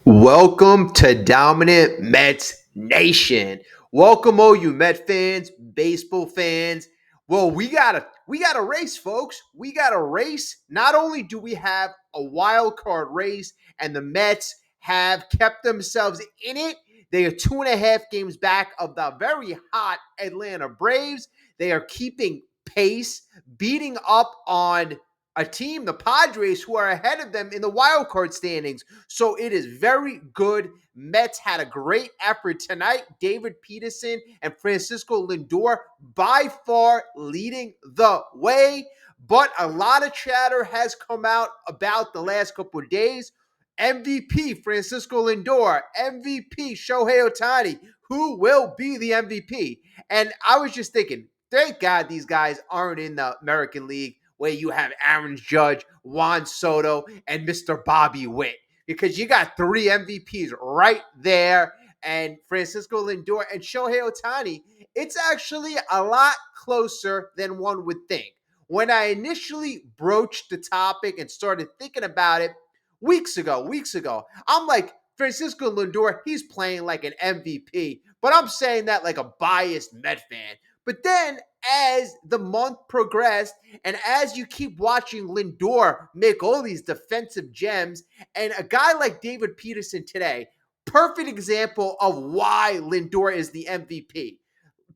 Welcome to Dominant Mets Nation. Welcome, all you Met fans, baseball fans. Well, we got a race, folks. We got a race. Not only do we have a wild card race, and the Mets have kept themselves in it. They are 2.5 games back of the very hot Atlanta Braves. They are keeping pace, beating up on a team, the Padres, who are ahead of them in the wild card standings. So it is very good. Mets had a great effort tonight. David Peterson and Francisco Lindor by far leading the way. But a lot of chatter has come out about the last couple of days. MVP Francisco Lindor, MVP Shohei Ohtani. Who will be the MVP? And I was just thinking, thank God these guys aren't in the American League where you have Aaron Judge, Juan Soto, and Mr. Bobby Witt, because you got 3 MVPs right there. And Francisco Lindor and Shohei Ohtani, it's actually a lot closer than one would think. When I initially broached the topic and started thinking about it weeks ago, I'm like, Francisco Lindor, he's playing like an MVP, but I'm saying that like a biased Met fan. But then as the month progressed and as you keep watching Lindor make all these defensive gems, and a guy like David Peterson today, perfect example of why Lindor is the MVP.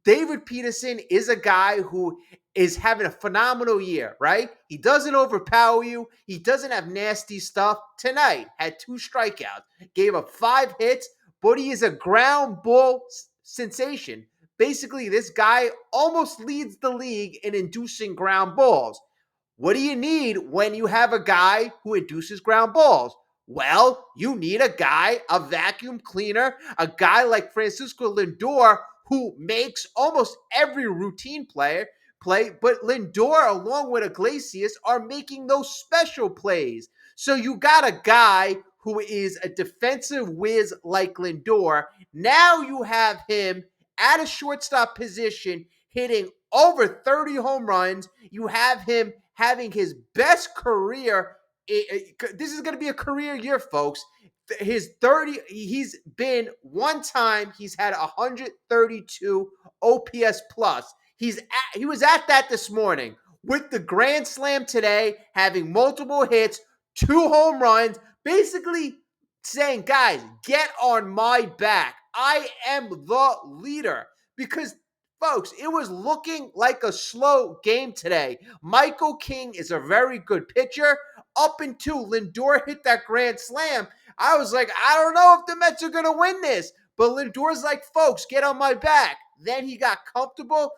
David Peterson is a guy who is having a phenomenal year, right? He doesn't overpower you. He doesn't have nasty stuff. Tonight, had 2 strikeouts, gave up 5 hits, but he is a ground ball sensation. Basically, this guy almost leads the league in inducing ground balls. What do you need when you have a guy who induces ground balls? Well, you need a guy, a vacuum cleaner, a guy like Francisco Lindor, who makes almost every routine play. But Lindor, along with Iglesias, are making those special plays. So you got a guy who is a defensive whiz like Lindor. Now you have him at a shortstop position hitting over 30 home runs. You have him having his best career. This is going to be a career year, folks. He's been one time, he's had 132 OPS plus. He was at that this morning with the grand slam today, having multiple hits, 2 home runs, basically saying, guys, get on my back. I am the leader. Because, folks, it was looking like a slow game today. Michael King is a very good pitcher. Up until Lindor hit that grand slam, I was like, I don't know if the Mets are going to win this. But Lindor's like, folks, get on my back. Then he got comfortable.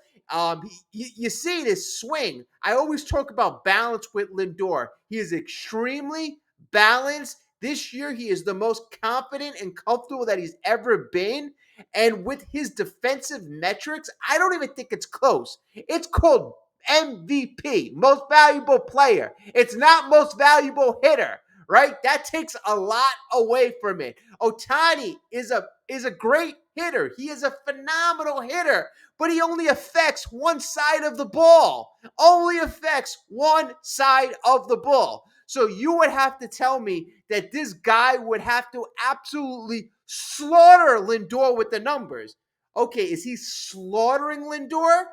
You see this swing. I always talk about balance with Lindor. He is extremely balanced. This year, he is the most confident and comfortable that he's ever been. And with his defensive metrics, I don't even think it's close. It's called MVP, most valuable player. It's not most valuable hitter, right? That takes a lot away from it. Ohtani is a great hitter. He is a phenomenal hitter, but he only affects one side of the ball. Only affects one side of the ball. So you would have to tell me that this guy would have to absolutely slaughter Lindor with the numbers. Okay, is he slaughtering Lindor?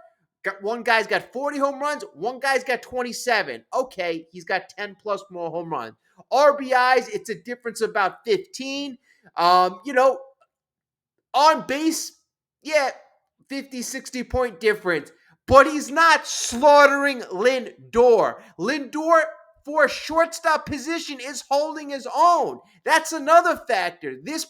One guy's got 40 home runs. One guy's got 27. Okay, he's got 10 plus more home runs. RBIs, it's a difference of about 15. On base, yeah, 50, 60 point difference. But he's not slaughtering Lindor. Lindor, for a shortstop position, is holding his own. That's another factor. This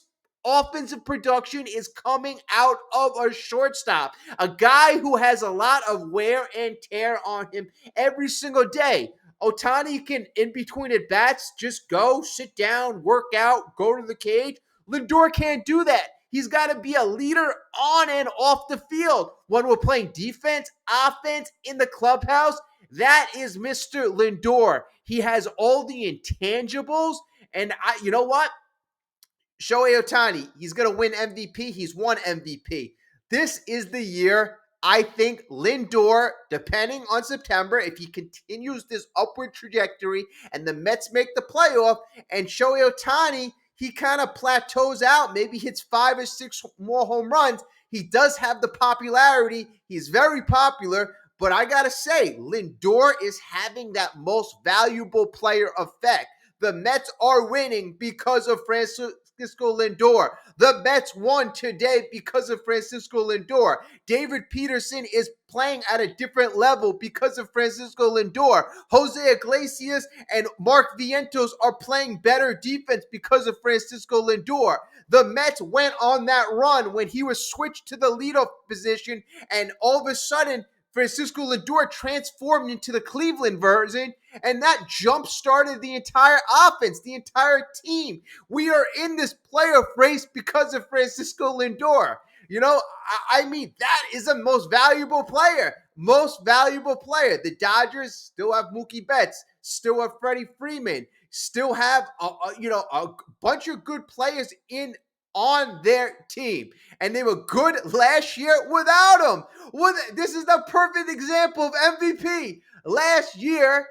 offensive production is coming out of a shortstop, a guy who has a lot of wear and tear on him every single day. Ohtani can, in between at bats, just go, sit down, work out, go to the cage. Lindor can't do that. He's got to be a leader on and off the field. When we're playing defense, offense, in the clubhouse, that is Mr. Lindor. He has all the intangibles. And you know what? Shohei Ohtani, he's going to win MVP. He's won MVP. This is the year, I think, Lindor, depending on September, if he continues this upward trajectory and the Mets make the playoff, and Shohei Ohtani, he kind of plateaus out, maybe hits 5 or 6 more home runs. He does have the popularity. He's very popular. But I got to say, Lindor is having that most valuable player effect. The Mets are winning because of Francisco Lindor. The Mets won today because of Francisco Lindor. David Peterson is playing at a different level because of Francisco Lindor. Jose Iglesias and Mark Vientos are playing better defense because of Francisco Lindor. The Mets went on that run when he was switched to the leadoff position, and all of a sudden, Francisco Lindor transformed into the Cleveland version, and that jump-started the entire offense, the entire team. We are in this playoff race because of Francisco Lindor. I mean, that is the most valuable player. Most valuable player. The Dodgers still have Mookie Betts, still have Freddie Freeman, still have a bunch of good players on their team. And they were good last year without him. This is the perfect example of MVP. Last year,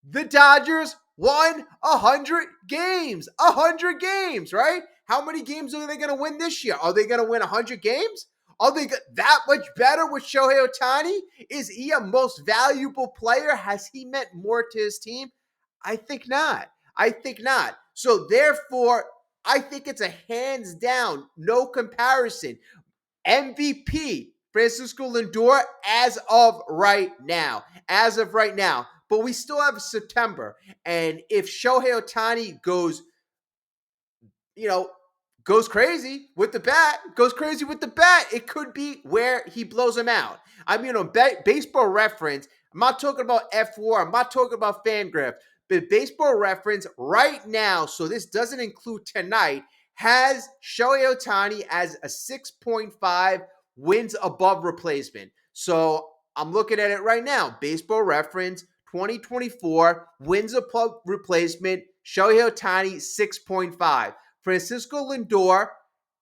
the Dodgers won 100 games. 100 games, right? How many games are they going to win this year? Are they going to win 100 games? Are they that much better with Shohei Ohtani? Is he a most valuable player? Has he meant more to his team? I think not. So therefore, I think it's a hands down, no comparison. MVP, Francisco Lindor, as of right now. But we still have September. And if Shohei Ohtani goes crazy with the bat, it could be where he blows him out. I mean, on Baseball Reference, I'm not talking about F4, I'm not talking about Fangraphs, but Baseball Reference right now, so this doesn't include tonight, has Shohei Ohtani as a 6.5 wins above replacement. So I'm looking at it right now. Baseball Reference 2024 wins above replacement. Shohei Ohtani 6.5. Francisco Lindor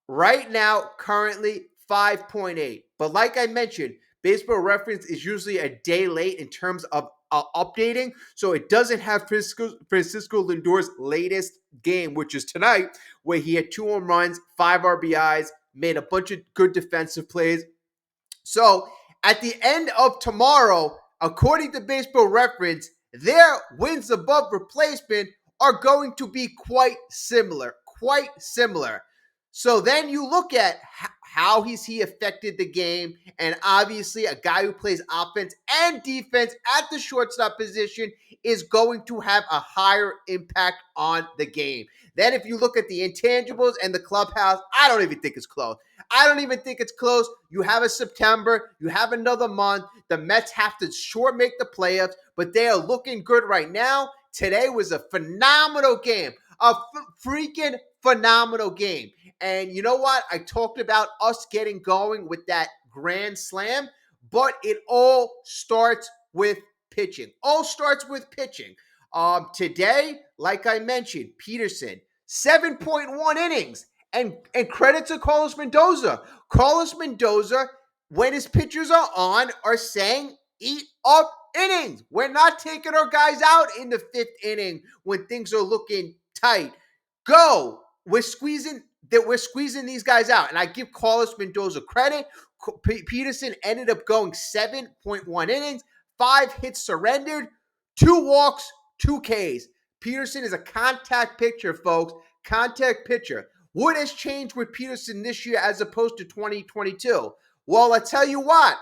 right now currently 5.8. But like I mentioned, Baseball Reference is usually a day late in terms of updating, so it doesn't have Francisco Lindor's latest game, which is tonight, where he had 2 home runs, 5 RBIs, made a bunch of good defensive plays. So at the end of tomorrow, according to Baseball Reference, their wins above replacement are going to be quite similar. So then you look at how he affected the game, and obviously a guy who plays offense and defense at the shortstop position is going to have a higher impact on the game. Then if you look at the intangibles and the clubhouse, I don't even think it's close. You have a September. You have another month. The Mets have to make the playoffs, but they are looking good right now. Today was a phenomenal game. A freaking phenomenal game. And you know what? I talked about us getting going with that grand slam, but it all starts with pitching. Today, like I mentioned, Peterson, 7.1 innings. And credit to Carlos Mendoza. Carlos Mendoza, when his pitchers are on, are saying, eat up innings. We're not taking our guys out in the 5th inning when things are looking tight. Go. We're squeezing these guys out. And I give Carlos Mendoza credit. Peterson ended up going 7.1 innings, 5 hits surrendered, 2 walks, 2 Ks. Peterson is a contact pitcher, folks. Contact pitcher. What has changed with Peterson this year as opposed to 2022? Well, I tell you what.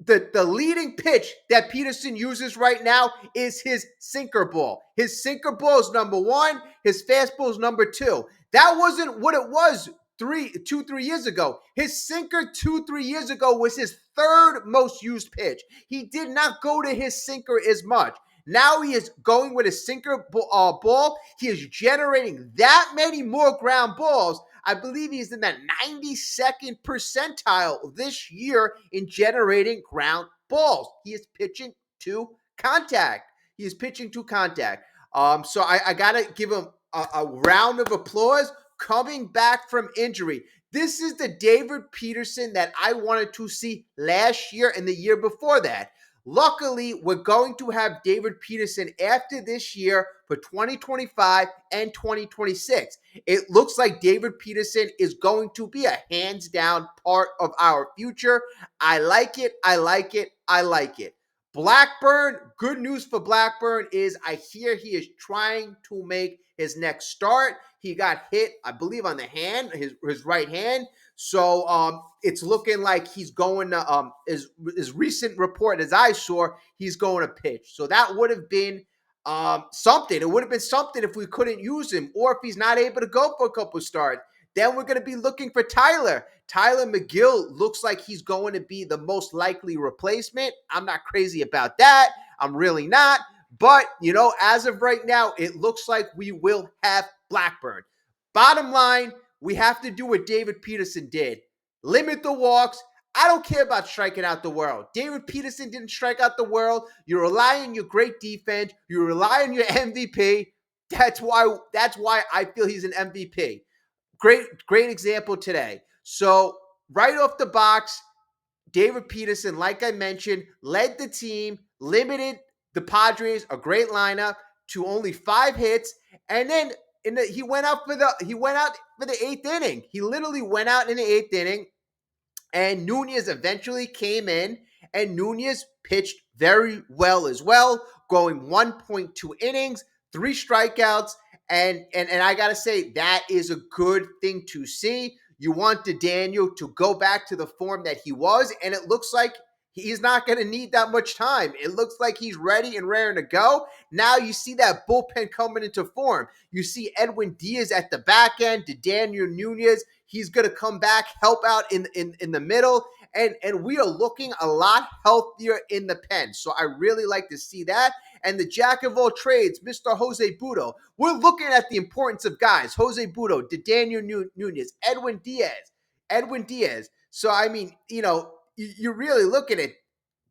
The leading pitch that Peterson uses right now is his sinker ball. His sinker ball is number 1. His fastball is number 2. That wasn't what it was 3 years ago. His sinker 2-3 years ago was his 3rd most used pitch. He did not go to his sinker as much. Now he is going with a sinker ball. He is generating that many more ground balls. I believe he's in that 92nd percentile this year in generating ground balls. He is pitching to contact. So I got to give him a round of applause coming back from injury. This is the David Peterson that I wanted to see last year and the year before that. Luckily, we're going to have David Peterson after this year for 2025 and 2026. It looks like David Peterson is going to be a hands down part of our future. I like it. I like it. I like it. Blackburn, good news for Blackburn is I hear he is trying to make his next start. He got hit, I believe, on the hand, his right hand. So it's looking like he's going to, his recent report as I saw, he's going to pitch. So that would have been something. It would have been something if we couldn't use him or if he's not able to go for a couple starts. Then we're going to be looking for Tyler. Tyler McGill looks like he's going to be the most likely replacement. I'm not crazy about that. I'm really not. But, as of right now, it looks like we will have Blackburn. Bottom line, we have to do what David Peterson did. Limit the walks. I don't care about striking out the world. David Peterson didn't strike out the world. You rely on your great defense. You rely on your MVP. That's why I feel he's an MVP. Great example today. So right off the box, David Peterson, like I mentioned, led the team, limited the Padres, a great lineup, to only 5 hits, and then he went out for the 8th inning. He literally went out in the 8th inning, and Nunez eventually came in, and Nunez pitched very well as well, going 1.2 innings, 3 strikeouts, and I gotta say that is a good thing to see. You want Daniel to go back to the form that he was, and it looks like he's not going to need that much time. It looks like he's ready and raring to go. Now you see that bullpen coming into form. You see Edwin Diaz at the back end, Daniel Nunez. He's going to come back, help out in the middle, and we are looking a lot healthier in the pen. So I really like to see that. And the jack of all trades, Mr. Jose Butto. We're looking at the importance of guys. Jose Butto, Daniel Nunez, Edwin Diaz. So, I mean, you're really looking at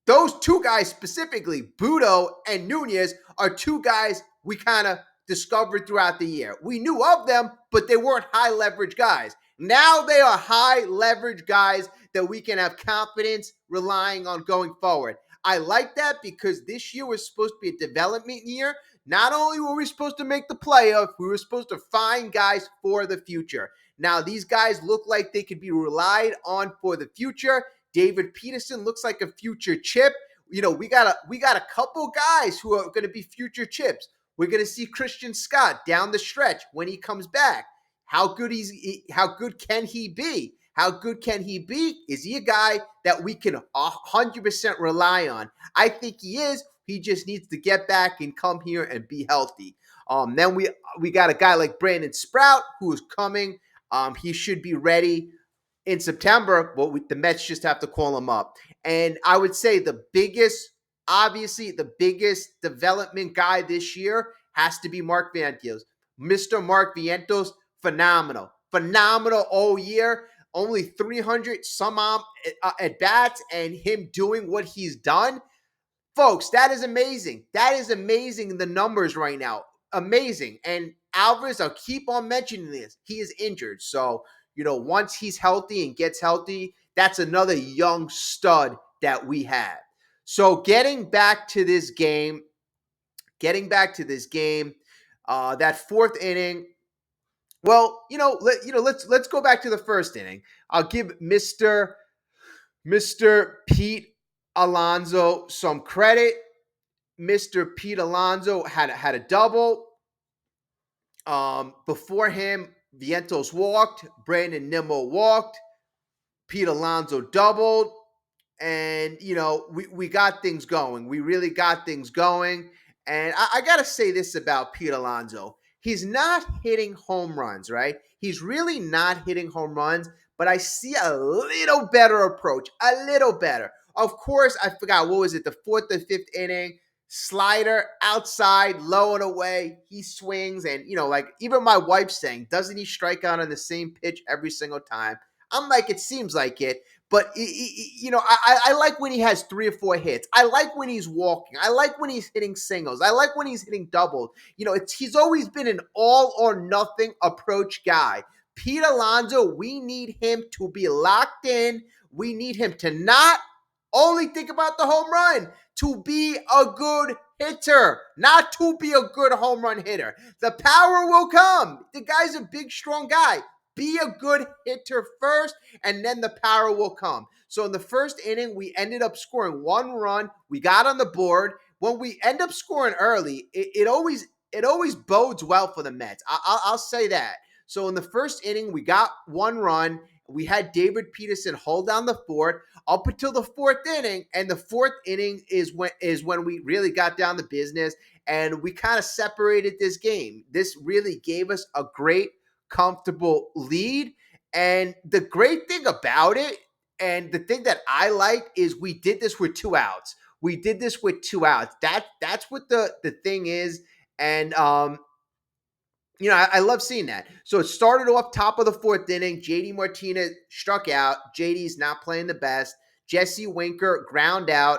those 2 guys specifically, Butto and Nunez, are 2 guys we kind of discovered throughout the year. We knew of them, but they weren't high leverage guys. Now they are high leverage guys that we can have confidence relying on going forward. I like that because this year was supposed to be a development year. Not only were we supposed to make the playoffs, we were supposed to find guys for the future. Now, these guys look like they could be relied on for the future. David Peterson looks like a future chip. We got a couple guys who are going to be future chips. We're going to see Christian Scott down the stretch when he comes back. How good can he be? How good can he be? Is he a guy that we can 100% rely on? I think he is. He just needs to get back and come here and be healthy. Then we got a guy like Brandon Sprout who is coming. He should be ready in September, but the Mets just have to call him up. And I would say the biggest development guy this year has to be Mark Vientos. Mr. Mark Vientos, phenomenal all year. Only 300 some at bats, and him doing what he's done. Folks, that is amazing. That is amazing, the numbers right now. Amazing. And Alvarez, I'll keep on mentioning this. He is injured. So, once he's healthy and gets healthy, that's another young stud that we have. So getting back to this game, that 4th inning, well, let's go back to the 1st inning. I'll give Mr. Pete Alonso some credit. Mr. Pete Alonso had a double. Before him, Vientos walked, Brandon Nimmo walked, Pete Alonso doubled, and we got things going. We really got things going. And I gotta say this about Pete Alonso. He's not hitting home runs, right? He's really not hitting home runs, but I see a little better approach, a little better. Of course, I forgot, what was it, the 4th or 5th inning? Slider outside, low and away. He swings, and even my wife's saying, doesn't he strike out on the same pitch every single time? I'm like, it seems like it. But, I like when he has 3 or 4 hits. I like when he's walking. I like when he's hitting singles. I like when he's hitting doubles. He's always been an all or nothing approach guy. Pete Alonso, we need him to be locked in. We need him to not Only think about the home run. To be a good hitter, not to be a good home run hitter. The power will come. The guy's a big, strong guy. Be a good hitter first, and then the power will come. So in the first inning, we ended up scoring 1 run. We got on the board. When we end up scoring early, it always bodes well for the Mets. I'll say that. So in the first inning, we got 1 run. We had David Peterson hold down the fort up until the fourth inning, and the fourth inning is when we really got down to business, and we kind of separated this game. This really gave us a great, comfortable lead, and the great thing about it, and the thing that I like, is we did this with 2 outs. We did this with 2 outs. That's what the thing is, and I love seeing that. So it started off top of the fourth inning. JD Martinez struck out. JD's not playing the best. Jesse Winker ground out.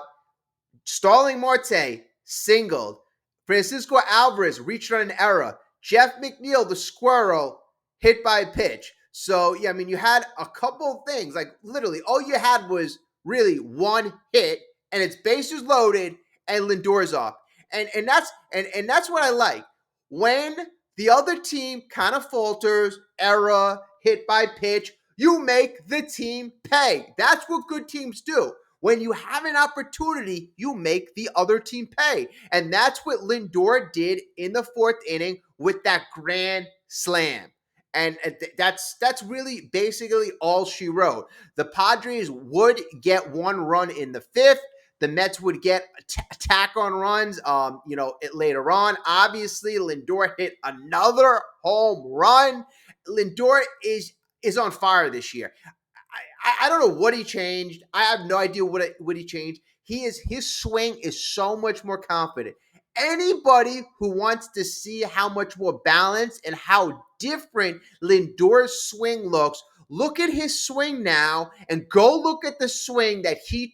Starling Marte singled. Francisco Alvarez reached on an error. Jeff McNeil, the squirrel, hit by a pitch. So, yeah, I mean, you had a couple of things. Like, literally, all you had was really one hit, and it's bases loaded, and Lindor's off. And that's what I like. When the other team kind of falters, error, hit by pitch, you make the team pay. That's what good teams do. When you have an opportunity, you make the other team pay. And that's what Lindor did in the fourth inning with that grand slam. And that's really basically all she wrote. The Padres would get 1 run in the fifth. The Mets would get attack on runs, later on. Obviously, Lindor hit another home run. Lindor is on fire this year. I don't know what he changed. I have no idea what he changed. His swing is so much more confident. Anybody who wants to see how much more balanced and how different Lindor's swing looks, look at his swing now and go look at the swing that he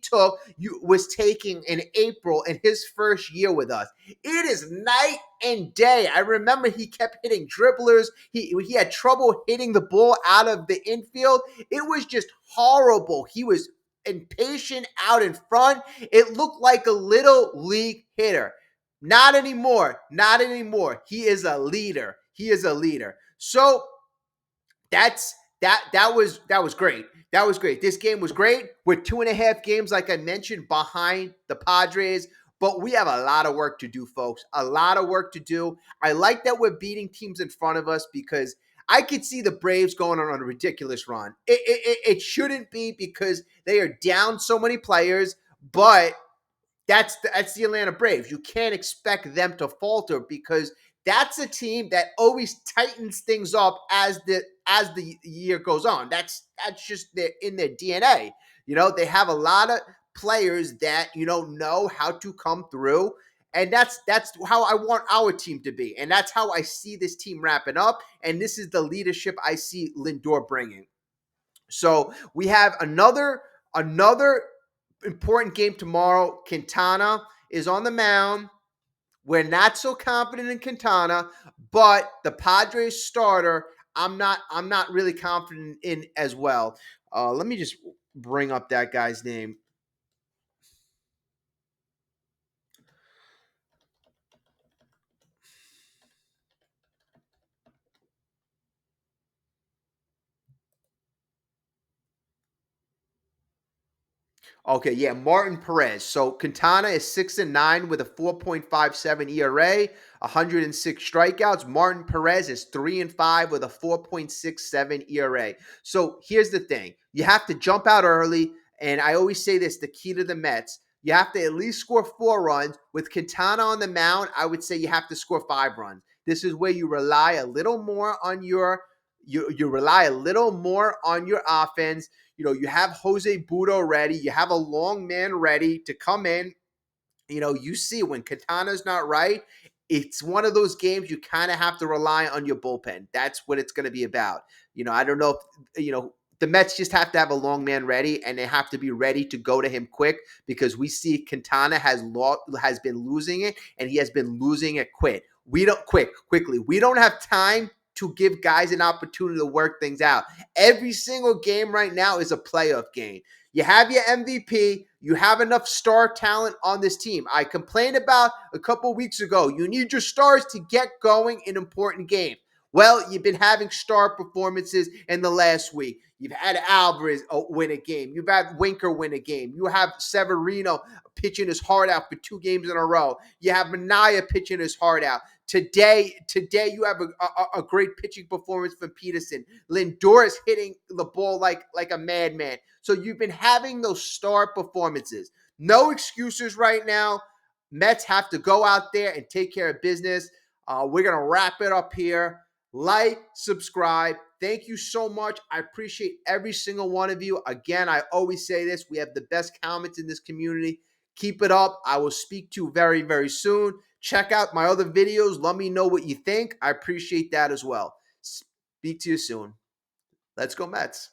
was taking in April in his first year with us. It is night and day. I remember he kept hitting dribblers. He had trouble hitting the ball out of the infield. It was just horrible. He was impatient out in front. It looked like a little league hitter. Not anymore. Not anymore. He is a leader. He is a leader. So that was great. That was great. This game was great. We're 2.5 games, like I mentioned, behind the Padres. But we have a lot of work to do, folks. A lot of work to do. I like that we're beating teams in front of us because I could see the Braves going on a ridiculous run. It shouldn't be because they are down so many players, but that's the Atlanta Braves. You can't expect them to falter because that's a team that always tightens things up as the year goes on. That's just in their DNA. They have a lot of players that know how to come through, and that's how I want our team to be, and that's how I see this team wrapping up. And this is the leadership I see Lindor bringing. So we have another important game tomorrow. Quintana is on the mound. We're not so confident in Quintana, but the Padres starter, I'm not really confident in as well. Let me just bring up that guy's name. Okay, yeah, Martin Perez. So Quintana is 6-9 with a 4.57 ERA, 106 strikeouts. Martin Perez is 3-5 with a 4.67 ERA. So here's the thing: you have to jump out early, and I always say this: the key to the Mets. You have to at least score 4 runs. With Quintana on the mound, I would say you have to score 5 runs. This is where you rely a little more on you rely a little more on your offense. You have Jose Budo ready. You have a long man ready to come in. You see when Quintana's not right, it's one of those games you kind of have to rely on your bullpen. That's what it's going to be about. I don't know if, the Mets just have to have a long man ready, and they have to be ready to go to him quick because we see Quintana has been losing it, and he has been losing it quickly. We don't have time to give guys an opportunity to work things out. Every single game right now is a playoff game. You have your MVP. You have enough star talent on this team. I complained about a couple weeks ago. You need your stars to get going in important games. Well, you've been having star performances in the last week. You've had Alvarez win a game. You've had Winker win a game. You have Severino pitching his heart out for 2 games in a row. You have Mania pitching his heart out. Today you have a great pitching performance from Peterson. Lindor is hitting the ball like a madman. So you've been having those star performances. No excuses right now. Mets have to go out there and take care of business. We're going to wrap it up here. Like, subscribe. Thank you so much. I appreciate every single one of you. Again, I always say this. We have the best comments in this community. Keep it up. I will speak to you very, very soon. Check out my other videos. Let me know what you think. I appreciate that as well. Speak to you soon. Let's go Mets.